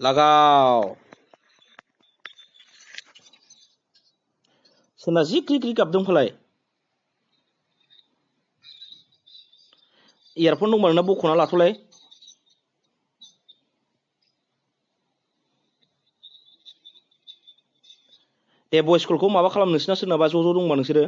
लागाव सोरना जि क्रिक क्रिक गाबदों फालाय इयारफन दंबा नोंना बख'ना लाथ'लाय दे भइस कलखौ माबा खालाम नोंसिना सोरनाबा ज' ज' दंबा नोंसोरो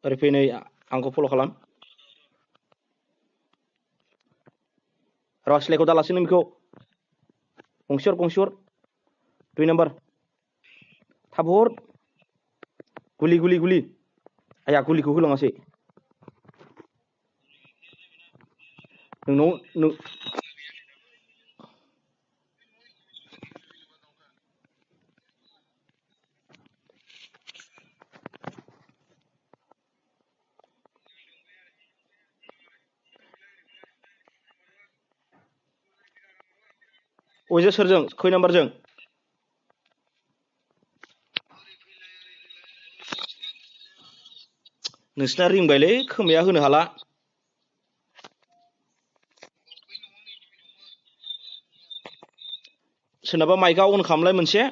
ओरै फै नै आंखौ फल' खालाम र' सिलायखौ दालासै नों बेखौ गंसे हर 2 नाम्बार थाब हर गुलि आया गुलिखौ होलाङासै नोंनाव अयजे सोरजों खै नाम्बारजों नोंसिना रिंबायलै खोमाया होनो हाला सोरनाबा माइकआ अन खालामलाय मोनसे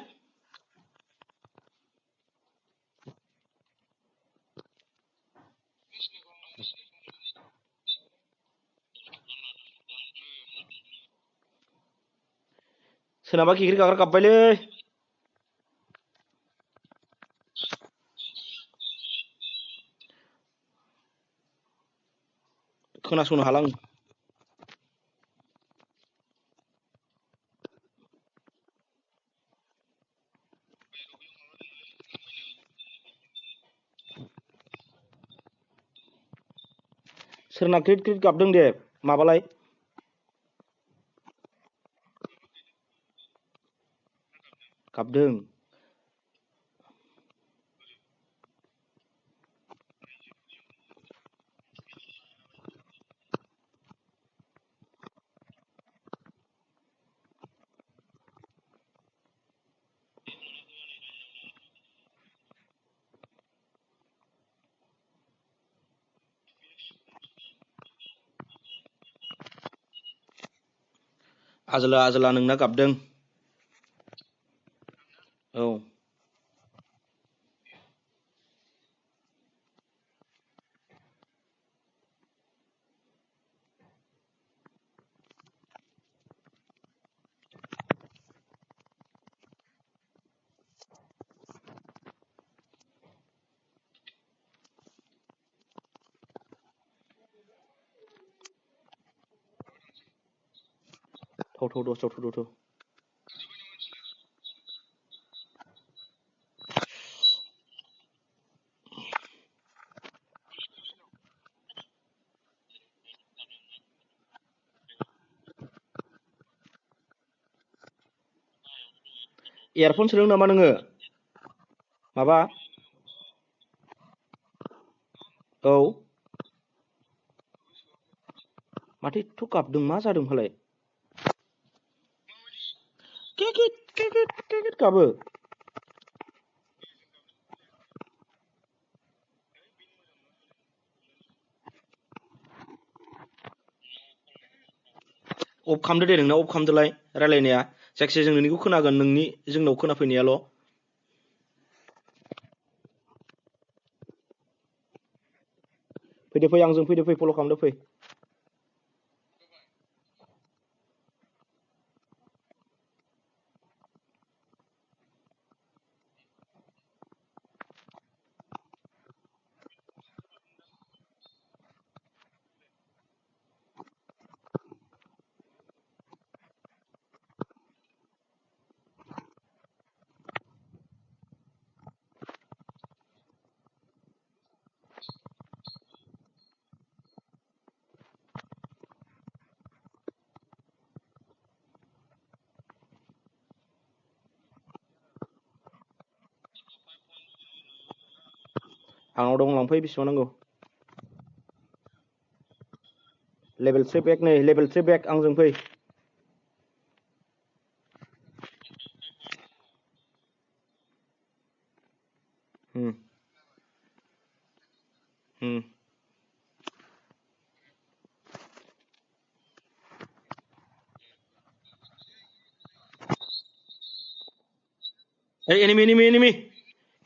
सोरनाबा गिग्रि गाग्रा गाबबायलै खोनासंनो हाला आं सोरना क्रिट क्रिट गाबदों दे माबालाय गाबदों आजोला नोंना गाबदों औ थाव दसेयाव थाव इयारफन सोदों नामा नोङो माबा औ माथो एथ' गाबदों मा जादों फालाय केकेट गाबो अफ खालामदो दे नोंना अफ खालामदोलाय रायलायनाया जायखिजाया जों नोंनिखौ खोनागोन नोंनि जोंनाव खोनाफैनायाल' फैदो फै आंजों फैदो फै फल' खालामदो फै आंनाव दं लांफै बेसेबां नांगौ लेभेल 3 बेक नै लेभेल 3 बेक आंजों फै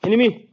Enemy.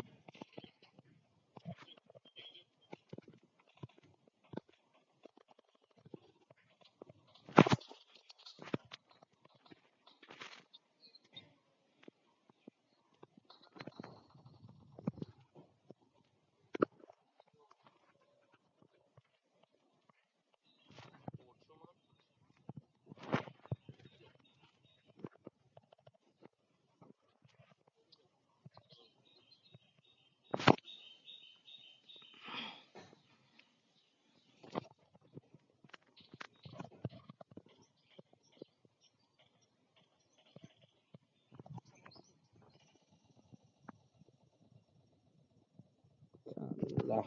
Lah.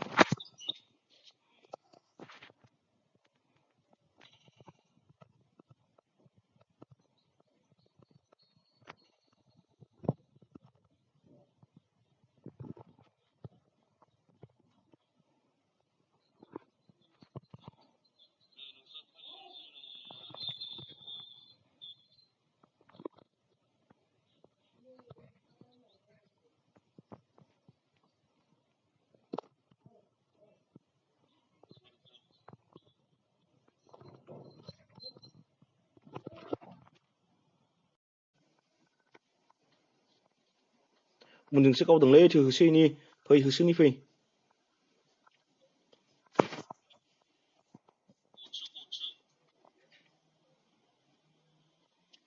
Munjungse gaवदोंलै होसोयैनि फै होसोनि फै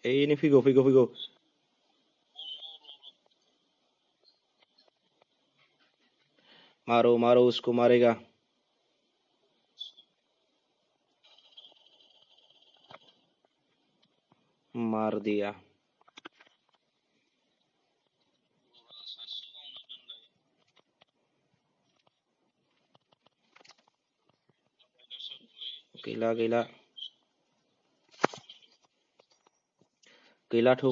ini फैगौ मारो उसको मारेगा मार दिया गैला थौ